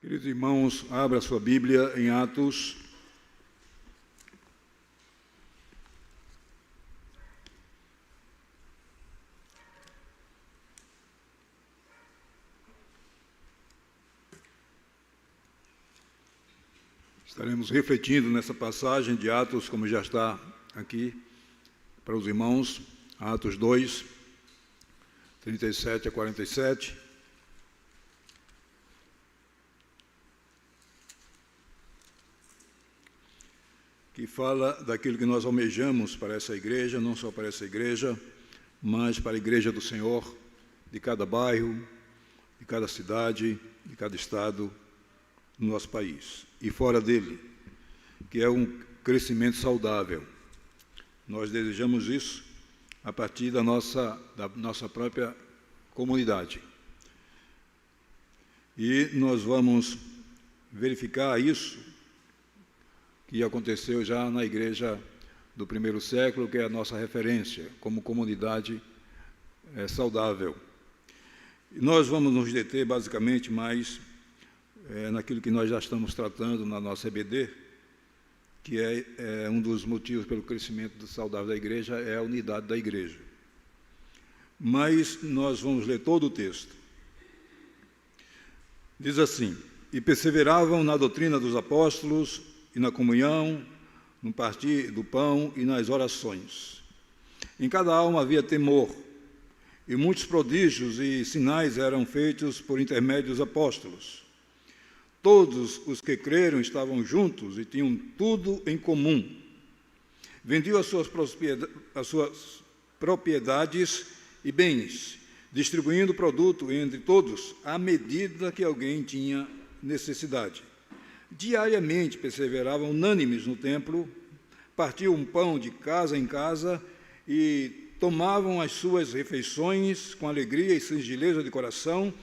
Queridos irmãos, abra sua Bíblia em Atos. Estaremos refletindo nessa passagem de Atos, como já está aqui para os irmãos, Atos 2, 37 a 47. Que fala daquilo que nós almejamos para essa igreja, não só para essa igreja, mas para a igreja do Senhor, de cada bairro, de cada cidade, de cada estado do nosso país. E fora dele, que é um crescimento saudável. Nós desejamos isso a partir da nossa própria comunidade. E nós vamos verificar isso que aconteceu já na igreja do primeiro século, que é a nossa referência como comunidade saudável. E nós vamos nos deter basicamente mais naquilo que nós já estamos tratando na nossa EBD, que é um dos motivos pelo crescimento saudável da igreja, é a unidade da igreja. Mas nós vamos ler todo o texto. Diz assim: e perseveravam na doutrina dos apóstolos, e na comunhão, no partir do pão e nas orações. Em cada alma havia temor, e muitos prodígios e sinais eram feitos por intermédio dos apóstolos. Todos os que creram estavam juntos e tinham tudo em comum. Vendiam as suas propriedades e bens, distribuindo o produto entre todos à medida que alguém tinha necessidade. Diariamente perseveravam unânimes no templo, partiam um pão de casa em casa e tomavam as suas refeições com alegria e singeleza de coração,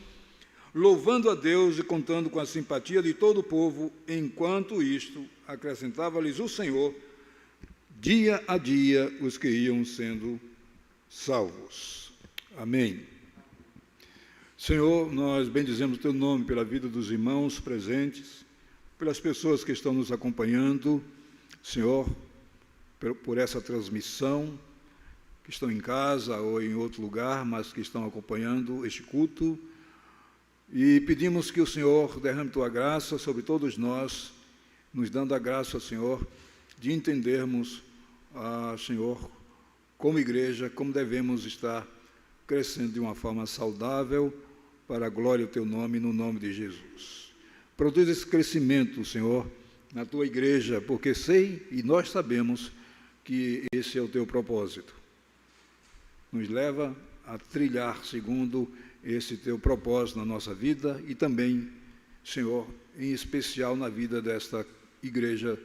louvando a Deus e contando com a simpatia de todo o povo. Enquanto isto, acrescentava-lhes o Senhor, dia a dia, os que iam sendo salvos. Amém. Senhor, nós bendizemos o Teu nome pela vida dos irmãos presentes, pelas pessoas que estão nos acompanhando, Senhor, por essa transmissão, que estão em casa ou em outro lugar, mas que estão acompanhando este culto, e pedimos que o Senhor derrame Tua graça sobre todos nós, nos dando a graça, Senhor, de entendermos, Senhor, como igreja, como devemos estar crescendo de uma forma saudável para a glória do Teu nome, no nome de Jesus. Produz esse crescimento, Senhor, na Tua igreja, porque sei e nós sabemos que esse é o Teu propósito. Nos leva a trilhar segundo esse Teu propósito na nossa vida e também, Senhor, em especial na vida desta igreja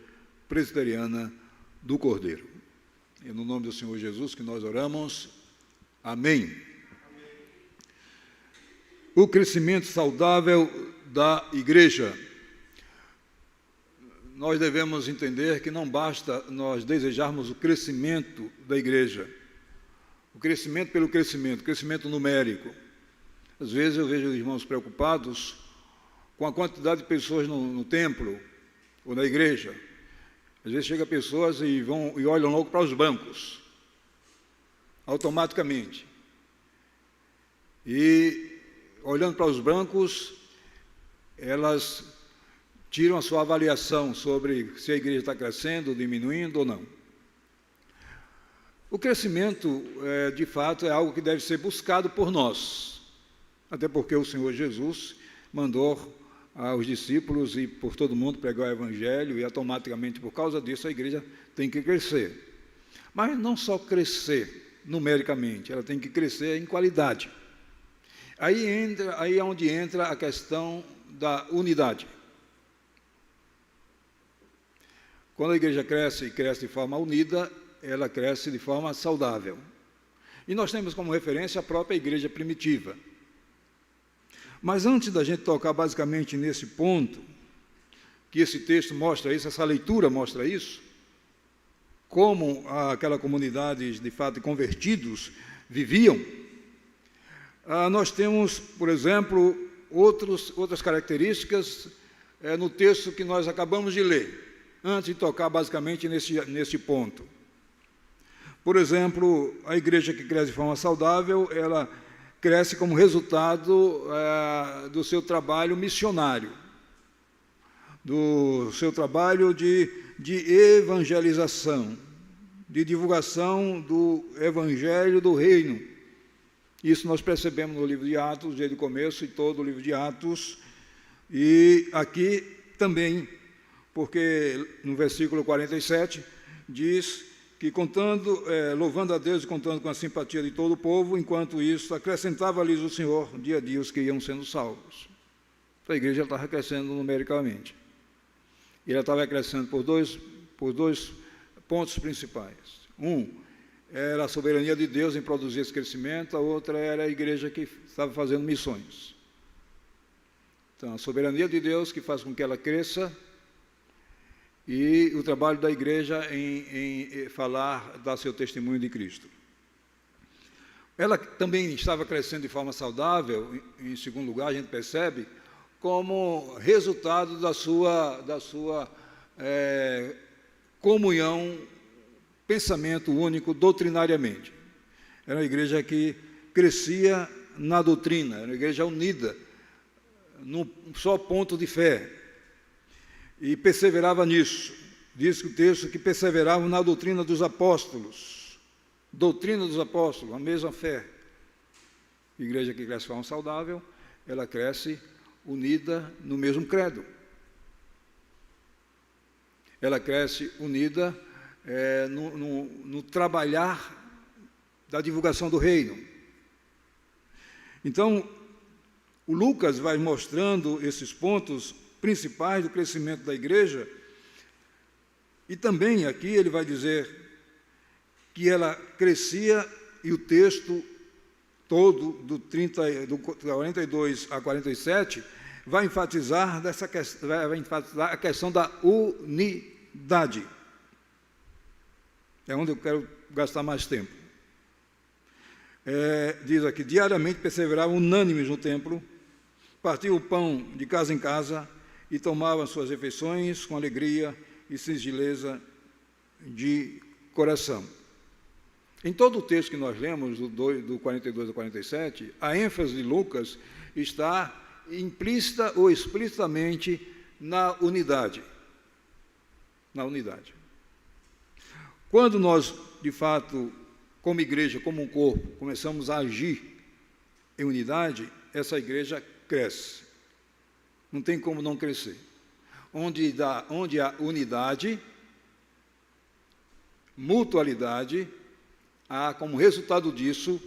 presbiteriana do Cordeiro. É no nome do Senhor Jesus que nós oramos. Amém. O crescimento saudável da igreja. Nós devemos entender que não basta nós desejarmos o crescimento da igreja, o crescimento pelo crescimento, crescimento numérico. Às vezes eu vejo irmãos preocupados com a quantidade de pessoas no templo ou na igreja. Às vezes chegam pessoas e olham logo para os bancos, automaticamente. E olhando para os bancos, elas tiram a sua avaliação sobre se a igreja está crescendo, diminuindo ou não. O crescimento, de fato, é algo que deve ser buscado por nós, até porque o Senhor Jesus mandou aos discípulos e por todo mundo pregar o Evangelho, e automaticamente, por causa disso, a igreja tem que crescer. Mas não só crescer numericamente, ela tem que crescer em qualidade. Aí é onde entra a questão da unidade. Quando a igreja cresce e cresce de forma unida, ela cresce de forma saudável. E nós temos como referência a própria igreja primitiva. Mas antes da gente tocar basicamente nesse ponto, que esse texto mostra isso, essa leitura mostra isso, como aquela comunidade de fato convertidos viviam, nós temos, por exemplo, outras características no texto que nós acabamos de ler, antes de tocar basicamente nesse ponto. Por exemplo, a igreja que cresce de forma saudável, ela cresce como resultado do seu trabalho missionário, do seu trabalho de evangelização, de divulgação do evangelho do reino. Isso nós percebemos no livro de Atos, desde o começo, e todo o livro de Atos, e aqui também, porque no versículo 47 diz que louvando a Deus e contando com a simpatia de todo o povo, enquanto isso acrescentava-lhes o Senhor dia a dia os que iam sendo salvos. A igreja estava crescendo numericamente. E ela estava crescendo por dois pontos principais. Um era a soberania de Deus em produzir esse crescimento, a outra era a igreja que estava fazendo missões. Então, a soberania de Deus que faz com que ela cresça, e o trabalho da igreja em falar, dar seu testemunho de Cristo. Ela também estava crescendo de forma saudável, em segundo lugar, a gente percebe, como resultado da sua comunhão, pensamento único, doutrinariamente. Era uma igreja que crescia na doutrina, era uma igreja unida, num só ponto de fé, e perseverava nisso. Diz que o texto que perseveravam na doutrina dos apóstolos, a mesma fé. A igreja que cresce de forma saudável, ela cresce unida no mesmo credo. Ela cresce unida no trabalhar da divulgação do reino. Então, o Lucas vai mostrando esses pontos principais do crescimento da igreja, e também aqui ele vai dizer que ela crescia, e o texto todo, do 42 a 47, vai enfatizar a questão da unidade. É onde eu quero gastar mais tempo. Diz aqui, diariamente perseveravam unânimes no templo, partiam o pão de casa em casa e tomavam suas refeições com alegria e singeleza de coração. Em todo o texto que nós lemos, do 42 ao 47, a ênfase de Lucas está implícita ou explicitamente na unidade. Na unidade. Quando nós, de fato, como igreja, como um corpo, começamos a agir em unidade, essa igreja cresce. Não tem como não crescer. Onde há unidade, mutualidade, há como resultado disso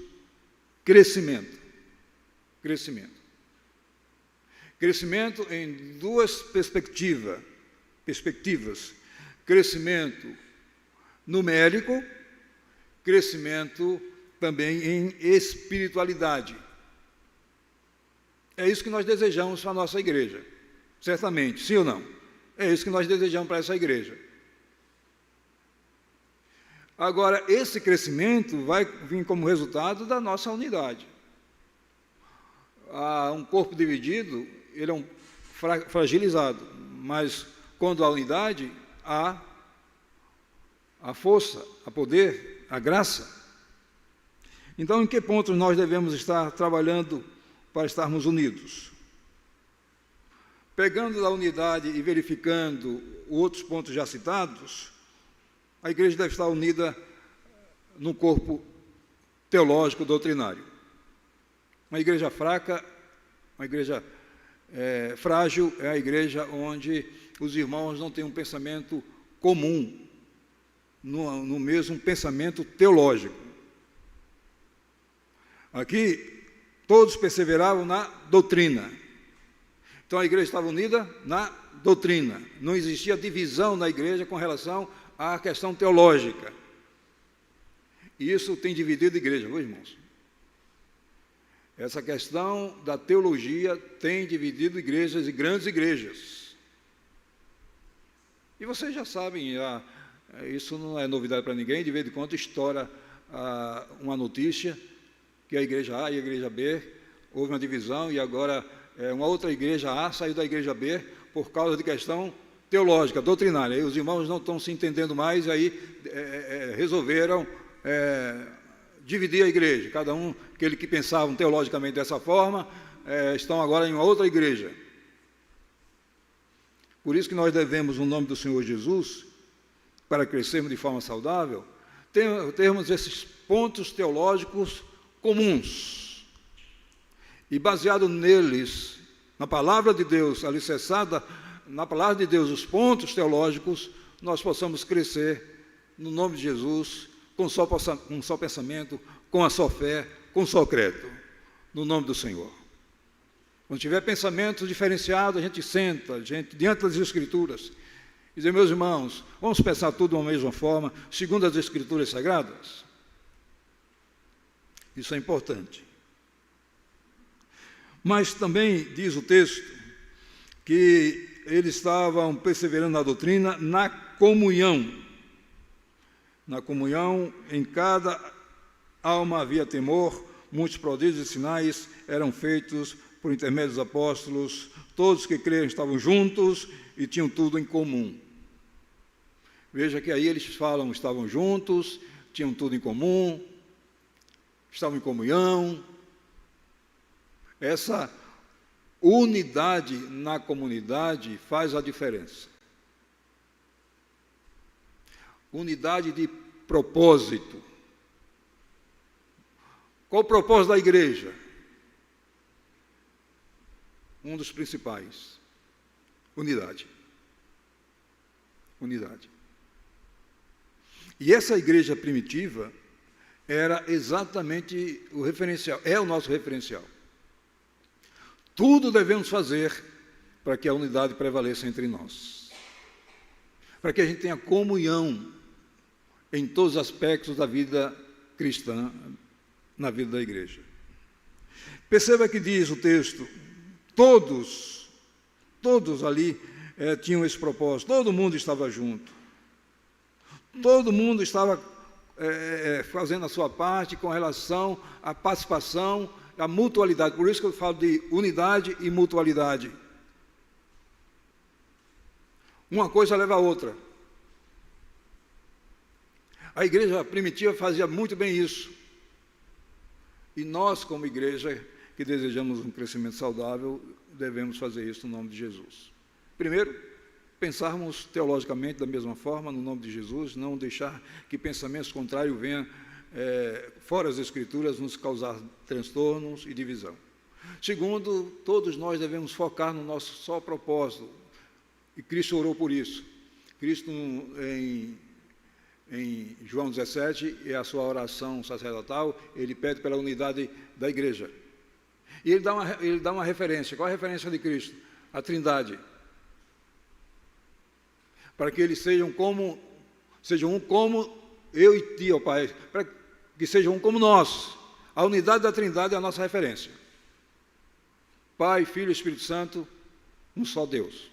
crescimento. Crescimento. Crescimento em duas perspectivas. Crescimento numérico, crescimento também em espiritualidade. É isso que nós desejamos para a nossa igreja. Certamente, sim ou não? É isso que nós desejamos para essa igreja. Agora, esse crescimento vai vir como resultado da nossa unidade. Um corpo dividido, ele é fragilizado, mas quando há unidade, há a força, a poder, a graça. Então, em que pontos nós devemos estar trabalhando para estarmos unidos? Pegando da unidade e verificando outros pontos já citados, a igreja deve estar unida no corpo teológico doutrinário. Uma igreja fraca, uma igreja frágil, é a igreja onde os irmãos não têm um pensamento comum, no mesmo pensamento teológico. Aqui, todos perseveravam na doutrina. Então, a igreja estava unida na doutrina. Não existia divisão na igreja com relação à questão teológica. E isso tem dividido a igreja, viu, irmãos? Essa questão da teologia tem dividido igrejas e grandes igrejas. E vocês já sabem, isso não é novidade para ninguém, de vez em quando estoura uma notícia que a igreja A e a igreja B houve uma divisão e agora uma outra igreja A saiu da igreja B por causa de questão teológica, doutrinária. Aí os irmãos não estão se entendendo mais, aí resolveram dividir a igreja. Cada um, aquele que pensavam teologicamente dessa forma, estão agora em uma outra igreja. Por isso que nós devemos, no nome do Senhor Jesus, para crescermos de forma saudável, termos esses pontos teológicos comuns. E baseado neles, na palavra de Deus, alicerçada na palavra de Deus, os pontos teológicos, nós possamos crescer no nome de Jesus, com um só pensamento, com a só fé, com um só crédito, no nome do Senhor. Quando tiver pensamentos diferenciados, a gente senta, diante das Escrituras, e diz, meus irmãos, vamos pensar tudo da mesma forma, segundo as Escrituras Sagradas? Isso é importante. Mas também diz o texto que eles estavam perseverando na doutrina, na comunhão. Na comunhão, em cada alma havia temor, muitos prodígios e sinais eram feitos por intermédio dos apóstolos, todos que creram estavam juntos e tinham tudo em comum. Veja que aí eles falam, estavam juntos, tinham tudo em comum, estavam em comunhão. Essa unidade na comunidade faz a diferença. Unidade de propósito. Qual o propósito da igreja? Um dos principais. Unidade. Unidade. E essa igreja primitiva era exatamente o referencial, é o nosso referencial. Tudo devemos fazer para que a unidade prevaleça entre nós. Para que a gente tenha comunhão em todos os aspectos da vida cristã, na vida da igreja. Perceba que diz o texto, todos ali tinham esse propósito, todo mundo estava junto. Todo mundo estava fazendo a sua parte com relação à participação, à mutualidade. Por isso que eu falo de unidade e mutualidade. Uma coisa leva a outra. A igreja primitiva fazia muito bem isso. E nós, como igreja, que desejamos um crescimento saudável, devemos fazer isso no nome de Jesus. Primeiro, pensarmos teologicamente da mesma forma, no nome de Jesus, não deixar que pensamentos contrários venham fora das Escrituras nos causar transtornos e divisão. Segundo, todos nós devemos focar no nosso só propósito, e Cristo orou por isso. Cristo, em João 17, é a sua oração sacerdotal, ele pede pela unidade da igreja. E ele dá uma referência. Qual é a referência de Cristo? A Trindade. Para que eles sejam um como eu e ti, ó Pai, para que sejam um como nós. A unidade da Trindade é a nossa referência. Pai, Filho e Espírito Santo, um só Deus.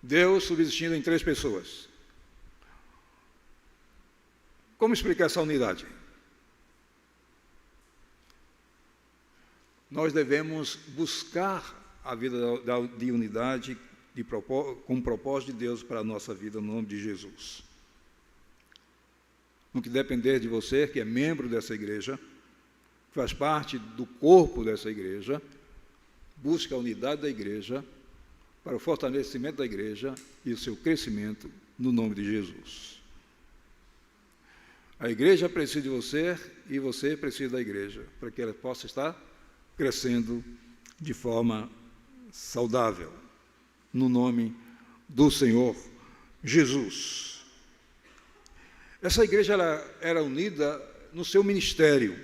Deus subsistindo em 3 pessoas. Como explicar essa unidade? Nós devemos buscar a vida de unidade com o propósito de Deus para a nossa vida, no nome de Jesus. No que depender de você, que é membro dessa igreja, faz parte do corpo dessa igreja, busque a unidade da igreja para o fortalecimento da igreja e o seu crescimento no nome de Jesus. A igreja precisa de você e você precisa da igreja, para que ela possa estar crescendo de forma saudável, no nome do Senhor Jesus. Essa igreja era unida no seu ministério.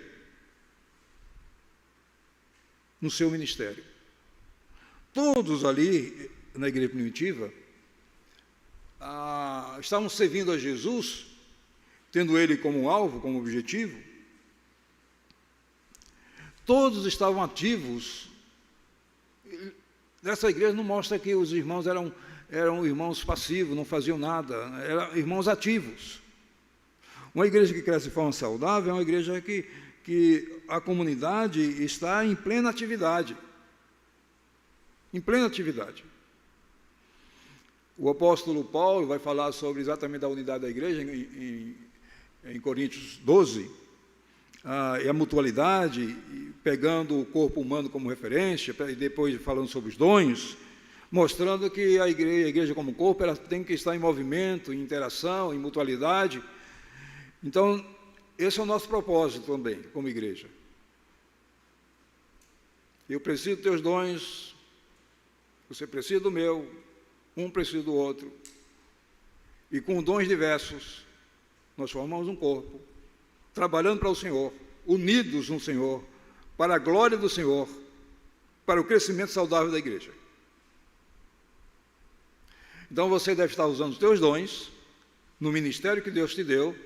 No seu ministério. Todos ali, na igreja primitiva, estavam servindo a Jesus, tendo ele como alvo, como objetivo. Todos estavam ativos. Nessa igreja não mostra que os irmãos eram irmãos passivos, não faziam nada, eram irmãos ativos. Uma igreja que cresce de forma saudável é uma igreja que que a comunidade está em plena atividade. Em plena atividade. O apóstolo Paulo vai falar sobre exatamente a unidade da igreja em Coríntios 12, e a mutualidade, pegando o corpo humano como referência, e depois falando sobre os dons, mostrando que a igreja como corpo, ela tem que estar em movimento, em interação, em mutualidade. Então, esse é o nosso propósito também, como igreja. Eu preciso dos teus dons, você precisa do meu, um precisa do outro. E com dons diversos, nós formamos um corpo, trabalhando para o Senhor, unidos no Senhor, para a glória do Senhor, para o crescimento saudável da igreja. Então você deve estar usando os teus dons, no ministério que Deus te deu,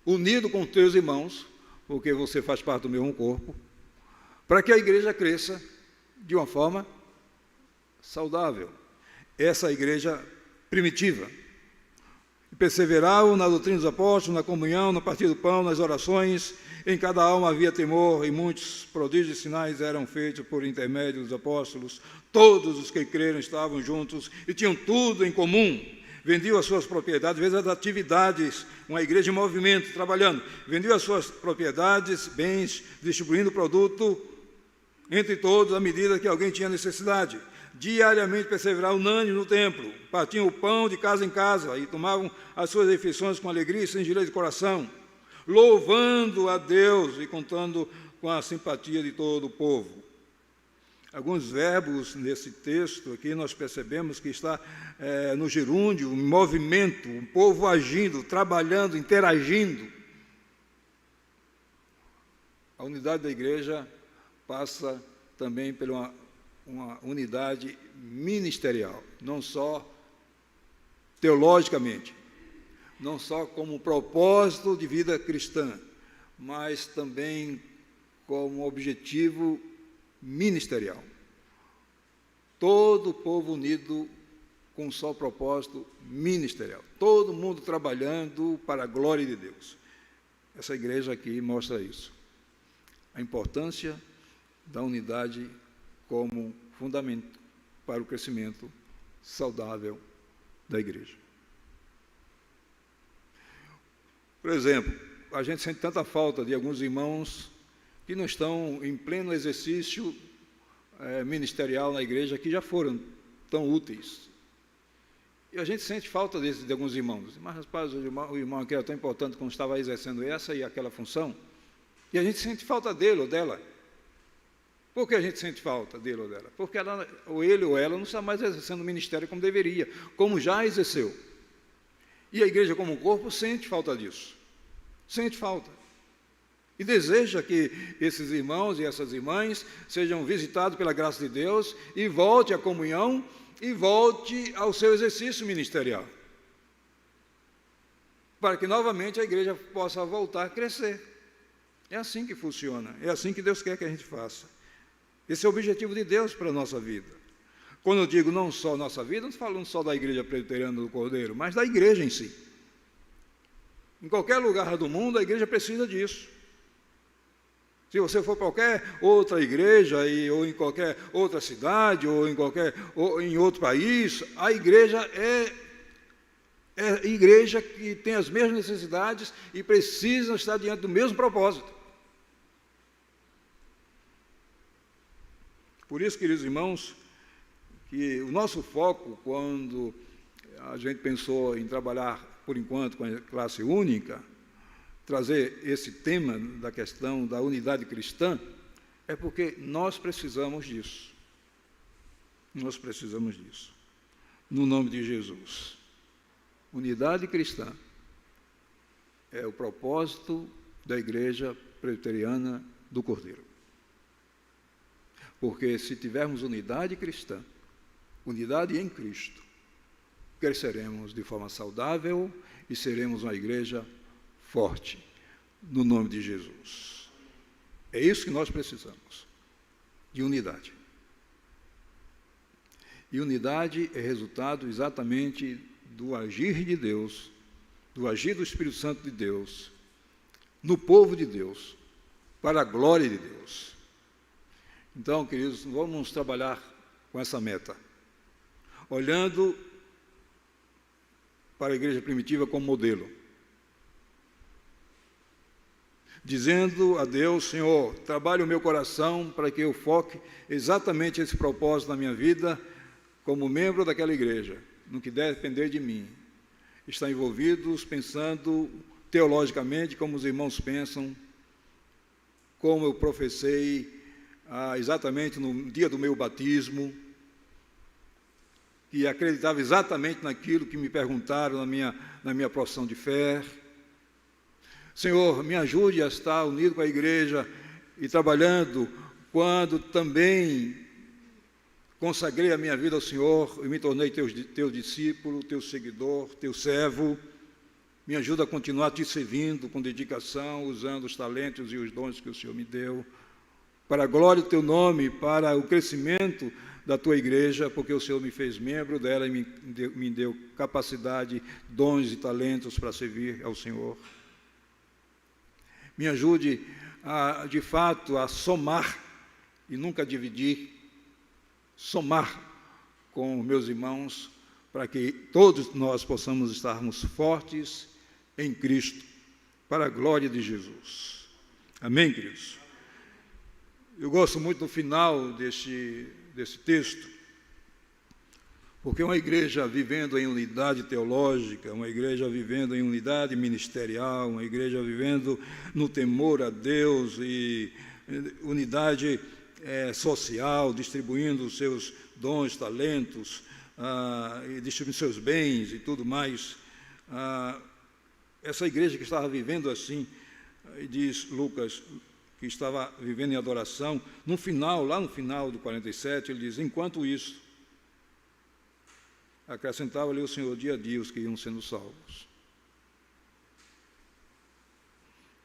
unido com os teus irmãos, porque você faz parte do mesmo corpo, para que a igreja cresça de uma forma saudável. Essa é a igreja primitiva. Perseveravam na doutrina dos apóstolos, na comunhão, no partir do pão, nas orações. Em cada alma havia temor, e muitos prodígios e sinais eram feitos por intermédio dos apóstolos. Todos os que creram estavam juntos e tinham tudo em comum. Vendiam as suas propriedades, às vezes as atividades, uma igreja em movimento, trabalhando. Vendiam as suas propriedades, bens, distribuindo o produto entre todos, à medida que alguém tinha necessidade. Diariamente perseveravam unânime no templo, partiam o pão de casa em casa e tomavam as suas refeições com alegria e singeleza de coração, louvando a Deus e contando com a simpatia de todo o povo. Alguns verbos nesse texto aqui nós percebemos que está no gerúndio, em movimento, um povo agindo, trabalhando, interagindo. A unidade da igreja passa também por uma unidade ministerial, não só teologicamente, não só como propósito de vida cristã, mas também como objetivo ministerial. Todo o povo unido com um só propósito ministerial, todo mundo trabalhando para a glória de Deus. Essa igreja aqui mostra isso, a importância da unidade como fundamento para o crescimento saudável da igreja. Por exemplo, a gente sente tanta falta de alguns irmãos que não estão em pleno exercício ministerial na igreja, que já foram tão úteis. E a gente sente falta de alguns irmãos. Mas, rapaz, o irmão aqui era tão importante quando estava exercendo essa e aquela função, e a gente sente falta dele ou dela. Por que a gente sente falta dele ou dela? Porque ou ele ou ela não está mais exercendo o ministério como deveria, como já exerceu. E a igreja como um corpo sente falta disso. Sente falta. E deseja que esses irmãos e essas irmãs sejam visitados pela graça de Deus e volte à comunhão e volte ao seu exercício ministerial. Para que novamente a igreja possa voltar a crescer. É assim que funciona, é assim que Deus quer que a gente faça. Esse é o objetivo de Deus para a nossa vida. Quando eu digo não só nossa vida, não estou falando só da igreja presbiteriana do Cordeiro, mas da igreja em si. Em qualquer lugar do mundo, a igreja precisa disso. Se você for para qualquer outra igreja, ou em qualquer outra cidade, ou em outro país, a igreja é igreja que tem as mesmas necessidades e precisa estar diante do mesmo propósito. Por isso, queridos irmãos, que o nosso foco, quando a gente pensou em trabalhar, por enquanto, com a classe única, trazer esse tema da questão da unidade cristã, é porque nós precisamos disso. Nós precisamos disso. No nome de Jesus. Unidade cristã é o propósito da Igreja Presbiteriana do Cordeiro. Porque se tivermos unidade cristã, unidade em Cristo, cresceremos de forma saudável e seremos uma igreja forte, no nome de Jesus. É isso que nós precisamos, de unidade. E unidade é resultado exatamente do agir de Deus, do agir do Espírito Santo de Deus, no povo de Deus, para a glória de Deus. Então, queridos, vamos trabalhar com essa meta, olhando para a igreja primitiva como modelo, dizendo a Deus: Senhor, trabalhe o meu coração para que eu foque exatamente esse propósito na minha vida, como membro daquela igreja, no que depender de mim, estar envolvidos pensando teologicamente como os irmãos pensam, como eu professei exatamente no dia do meu batismo, que acreditava exatamente naquilo que me perguntaram na minha profissão de fé. Senhor, me ajude a estar unido com a igreja e trabalhando quando também consagrei a minha vida ao Senhor e me tornei teu discípulo, teu seguidor, teu servo. Me ajuda a continuar te servindo com dedicação, usando os talentos e os dons que o Senhor me deu, para a glória do teu nome, para o crescimento da tua igreja, porque o Senhor me fez membro dela e me deu capacidade, dons e talentos para servir ao Senhor. Me ajude, de fato, a somar e nunca dividir, somar com meus irmãos, para que todos nós possamos estarmos fortes em Cristo, para a glória de Jesus. Amém, queridos? Eu gosto muito do final desse texto, porque uma igreja vivendo em unidade teológica, uma igreja vivendo em unidade ministerial, uma igreja vivendo no temor a Deus e unidade social, distribuindo os seus dons, talentos, e distribuindo seus bens e tudo mais. Essa igreja que estava vivendo assim, diz Lucas, que estava vivendo em adoração, lá no final do 47, ele diz: enquanto isso, acrescentava-lhe o Senhor dia a dia os que iam sendo salvos.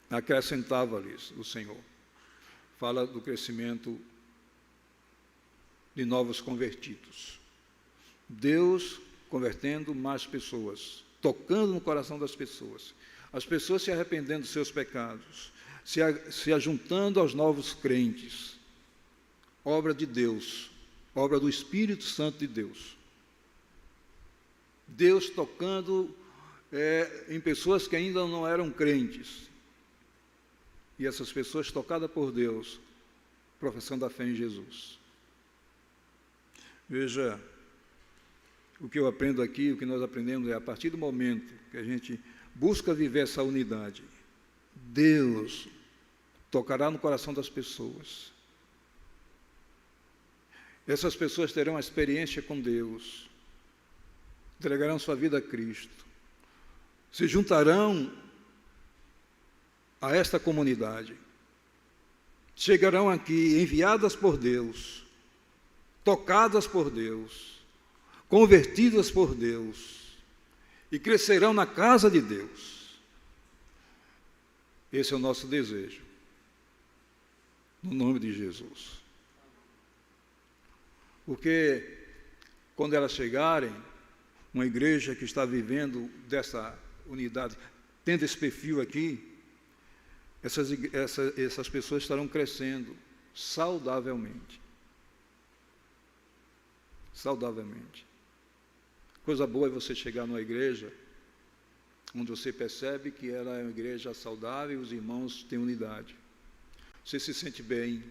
Acrescentava-lhes o Senhor. Fala do crescimento de novos convertidos. Deus convertendo mais pessoas, tocando no coração das pessoas. As pessoas se arrependendo dos seus pecados, se ajuntando aos novos crentes. Obra de Deus, obra do Espírito Santo de Deus. Deus tocando em pessoas que ainda não eram crentes. E essas pessoas tocadas por Deus, professando a fé em Jesus. Veja, o que eu aprendo aqui, o que nós aprendemos a partir do momento que a gente busca viver essa unidade, Deus tocará no coração das pessoas. Essas pessoas terão uma experiência com Deus, entregarão sua vida a Cristo, se juntarão a esta comunidade, chegarão aqui enviadas por Deus, tocadas por Deus, convertidas por Deus, e crescerão na casa de Deus. Esse é o nosso desejo, no nome de Jesus. Porque quando elas chegarem, uma igreja que está vivendo dessa unidade, tendo esse perfil aqui, essas pessoas estarão crescendo saudavelmente. Saudavelmente. Coisa boa é você chegar numa igreja onde você percebe que ela é uma igreja saudável e os irmãos têm unidade. Você se sente bem,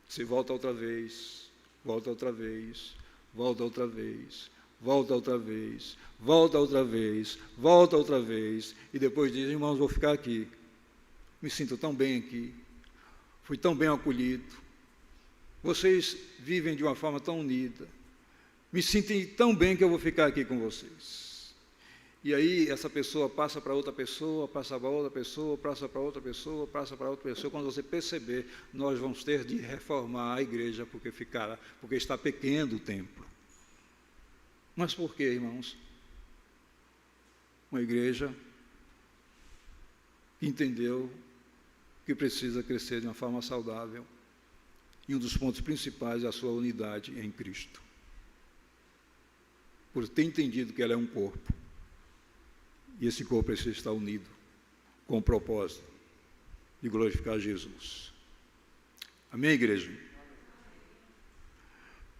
você volta outra vez, volta outra vez, volta outra vez, volta outra vez, volta outra vez, volta outra vez, e depois diz: irmãos, vou ficar aqui. Me sinto tão bem aqui, fui tão bem acolhido, vocês vivem de uma forma tão unida, me sinto tão bem que eu vou ficar aqui com vocês. E aí essa pessoa passa para outra pessoa, passa para outra pessoa, passa para outra pessoa, passa para outra pessoa. Quando você perceber, nós vamos ter de reformar a igreja, porque está pequeno o templo. Mas por quê, irmãos? Uma igreja que entendeu que precisa crescer de uma forma saudável, e um dos pontos principais é a sua unidade em Cristo. Por ter entendido que ela é um corpo, e esse corpo precisa estar unido, com um propósito, de glorificar Jesus. Amém, igreja?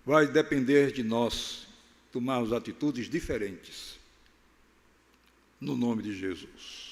Vai depender de nós tomarmos atitudes diferentes, no nome de Jesus.